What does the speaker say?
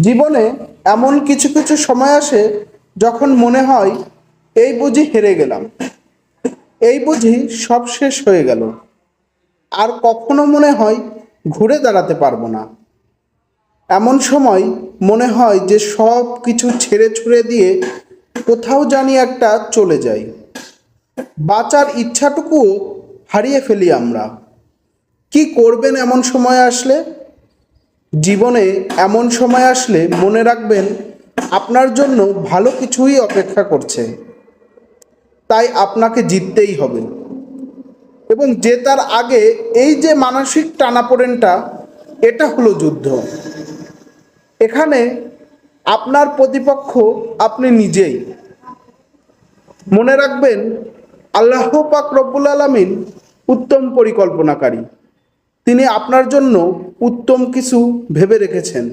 জীবনে এমন কিছু কিছু সময় আসে যখন মনে হয় এই বুঝি হেরে গেলাম, এই বুঝি সব শেষ হয়ে গেল। আর কখনো মনে হয় ঘুরে দাঁড়াতে পারবো না। এমন সময় মনে হয় যে সব কিছু ছেড়ে ছুড়ে দিয়ে কোথাও জানি একটা চলে যাই। বাঁচার ইচ্ছাটুকুও হারিয়ে ফেলি আমরা। কি করবেন এমন সময় আসলে? জীবনে এমন সময় আসলে মনে রাখবেন আপনার জন্য ভালো কিছুই অপেক্ষা করছে, তাই আপনাকে জিততেই হবে। এবং জেতার আগে এই যে মানসিক টানাপোড়েনটা, এটা হলো যুদ্ধ। এখানে আপনার প্রতিপক্ষ আপনি নিজেই। মনে রাখবেন আল্লাহ পাক রব্বুল আলামিন উত্তম পরিকল্পনাকারী। তিনি আপনার জন্য উত্তম কিছু ভেবে রেখেছেন।